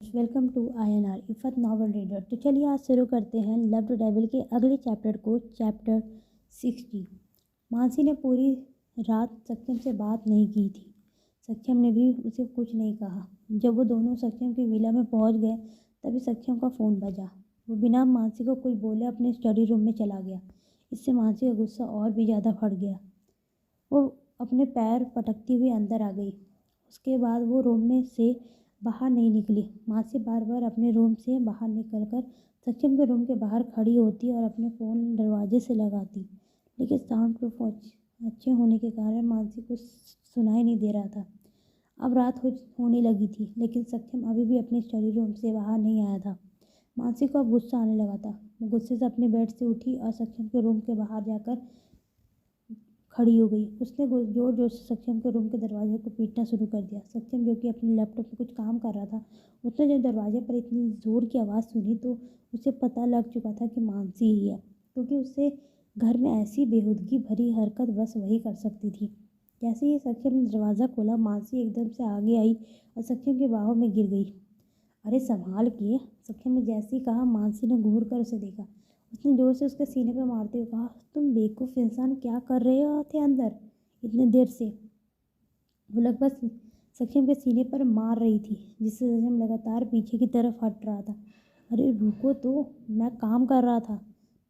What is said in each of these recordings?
Welcome to INR Iffat novel reader. तो चलिए आज शुरू करते हैं लव टू डेविल के अगले चैप्टर को। चैप्टर 60। मानसी ने पूरी रात सत्यम से बात नहीं की थी। सत्यम ने भी उसे कुछ नहीं कहा। जब वो दोनों सत्यम की विला में पहुंच गए तभी सत्यम का फ़ोन बजा। वो बिना मानसी को कुछ बोले अपने स्टडी रूम में चला गया। इससे मानसी का गुस्सा और भी ज़्यादा बढ़ गया। वो अपने पैर पटकती हुई अंदर आ गई। उसके बाद वो रूम में से बाहर नहीं निकली। मानसी बार बार अपने रूम से बाहर निकलकर सत्यम के रूम के बाहर खड़ी होती और अपने फ़ोन दरवाजे से लगाती, लेकिन साउंड प्रूफ अच्छे होने के कारण मानसी को सुनाई नहीं दे रहा था। अब रात होने लगी थी, लेकिन सत्यम अभी भी अपने स्टडी रूम से बाहर नहीं आया था। मानसी को अब गुस्सा आने लगा था। वो गुस्से से अपने बेड से उठी और सत्यम के रूम के बाहर जाकर खड़ी हो गई। उसने जोर जोर से सत्यम के रूम के दरवाजे को पीटना शुरू कर दिया। सत्यम, जो कि अपने लैपटॉप में कुछ काम कर रहा था, उसने जब दरवाजे पर इतनी ज़ोर की आवाज़ सुनी तो उसे पता लग चुका था कि मानसी ही है, क्योंकि उससे घर में ऐसी बेहूदगी भरी हरकत बस वही कर सकती थी। जैसे ही सत्यम ने दरवाज़ा खोला, मानसी एकदम से आगे आई और सत्यम के बाहों में गिर गई। अरे संभाल के, सत्यम ने जैसे ही कहा, मानसी ने घूर कर उसे देखा। उसने जोर से उसके सीने पर मारते हुए कहा, तुम बेवकूफ़ इंसान, क्या कर रहे हो थे अंदर इतने देर से। वो लगभग सत्यम के सीने पर मार रही थी, जिससे सत्यम लगातार पीछे की तरफ हट रहा था। अरे रुको तो, मैं काम कर रहा था,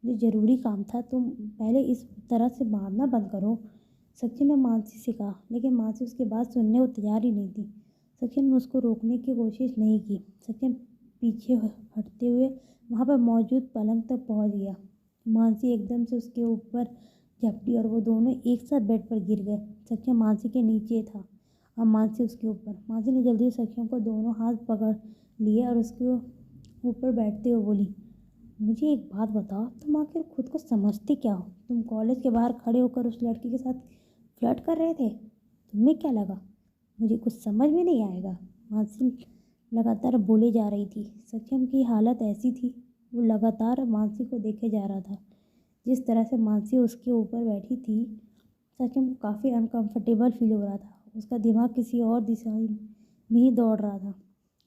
मुझे ज़रूरी काम था, तुम पहले इस तरह से मारना बंद करो, सत्यम ने मानसी से कहा। लेकिन मानसी उसकी बात सुनने को तैयार ही नहीं थी। सत्यम ने उसको रोकने की कोशिश नहीं की। सत्यम पीछे हटते हुए वहाँ पर मौजूद पलंग तक पहुँच गया। मानसी एकदम से उसके ऊपर झपटी और वो दोनों एक साथ बेड पर गिर गए। सत्यम मानसी के नीचे था और मानसी उसके ऊपर। मानसी ने जल्दी से सत्यम को दोनों हाथ पकड़ लिए और उसके ऊपर बैठते हुए बोली, मुझे एक बात बताओ, तुम आखिर खुद को समझते क्या हो? तुम कॉलेज के बाहर खड़े होकर उस लड़की के साथ फ्लर्ट कर रहे थे, तुम्हें क्या लगा मुझे कुछ समझ में नहीं आएगा? मानसी लगातार बोले जा रही थी। सत्यम की हालत ऐसी थी, वो लगातार मानसी को देखे जा रहा था। जिस तरह से मानसी उसके ऊपर बैठी थी, सत्यम को काफ़ी अनकंफर्टेबल फील हो रहा था। उसका दिमाग किसी और दिशा में ही दौड़ रहा था।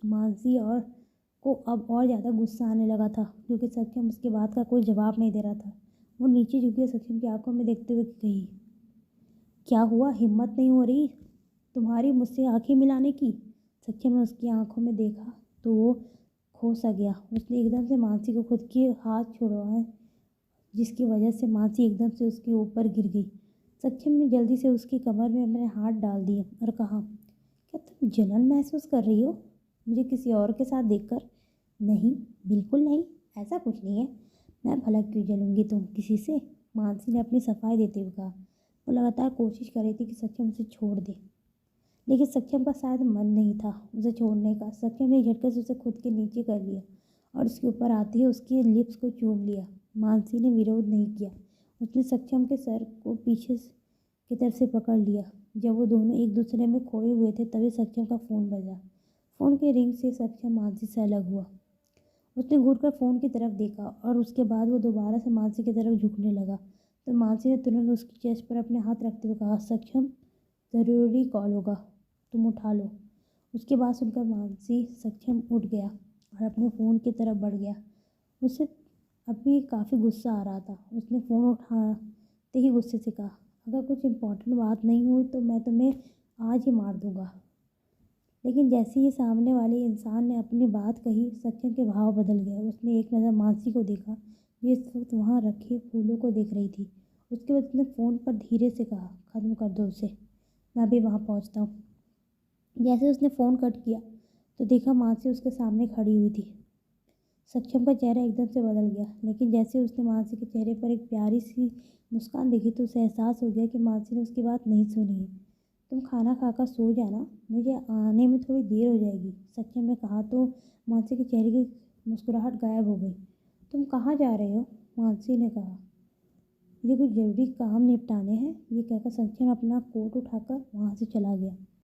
मानसी और को अब और ज़्यादा गुस्सा आने लगा था, क्योंकि सत्यम उसकी बात का कोई जवाब नहीं दे रहा था। वो नीचे झुके सत्यम की आंखों में देखते हुए कही, क्या हुआ, हिम्मत नहीं हो रही तुम्हारी मुझसे आंखें मिलाने की? सत्यम ने उसकी आंखों में देखा तो वो खो सा गया। उसने एकदम से मानसी को खुद के हाथ छुड़वाए, जिसकी वजह से मानसी एकदम से उसके ऊपर गिर गई। सत्यम ने जल्दी से उसकी कमर में अपने हाथ डाल दिए और कहा, क्या तुम जलन महसूस कर रही हो मुझे किसी और के साथ देखकर? नहीं, बिल्कुल नहीं, ऐसा कुछ नहीं है। मैं भला क्यों जलूंगी तुम किसी से? मानसी ने अपनी सफाई देते हुए कहा। वो लगातार कोशिश कर रही थी कि सत्यम उसे छोड़ दे, लेकिन सत्यम का शायद मन नहीं था उसे छोड़ने का। सत्यम ने झटके से उसे खुद के नीचे कर लिया और उसके ऊपर आते ही उसके लिप्स को चूम लिया। मानसी ने विरोध नहीं किया। उसने सत्यम के सर को पीछे की तरफ से पकड़ लिया। जब वो दोनों एक दूसरे में खोए हुए थे तभी सत्यम का फ़ोन बजा। फ़ोन के रिंग से सत्यम मानसी से अलग हुआ। उसने घूरकर फ़ोन की तरफ देखा और उसके बाद वो दोबारा से मानसी की तरफ झुकने लगा। तो मानसी ने तुरंत उसकी चेस्ट पर अपने हाथ रखते हुए कहा, सत्यम, ज़रूरी कॉल होगा, तुम उठा लो। उसकी बात सुनकर मानसी सत्यम उठ गया और अपने फ़ोन की तरफ बढ़ गया। उसे अभी काफ़ी गुस्सा आ रहा था। उसने फ़ोन उठाते ही गुस्से से कहा, अगर कुछ इम्पोर्टेंट बात नहीं हुई तो मैं तुम्हें आज ही मार दूंगा। लेकिन जैसे ही सामने वाले इंसान ने अपनी बात कही, सत्यम के भाव बदल गए। उसने एक नज़र मानसी को देखा, जो इस वक्त वहाँ रखे फूलों को देख रही थी। उसके बाद उसने फ़ोन पर धीरे से कहा, ख़त्म कर दो उसे, मैं भी वहाँ पहुँचता हूँ। जैसे उसने फ़ोन कट किया तो देखा मानसी उसके सामने खड़ी हुई थी। सत्यम का चेहरा एकदम से बदल गया, लेकिन जैसे उसने मानसी के चेहरे पर एक प्यारी सी मुस्कान देखी तो उसे एहसास हो गया कि मानसी ने उसकी बात नहीं सुनी है। तुम खाना खाकर सो जाना, मुझे आने में थोड़ी देर हो जाएगी, सत्यम ने कहा तो मानसी के चेहरे की मुस्कुराहट गायब हो गई। तुम कहाँ जा रहे हो? मानसी ने कहा, मुझे कुछ ज़रूरी काम निपटाने हैं। ये कहकर सत्यम अपना कोट उठाकर वहाँ से चला गया।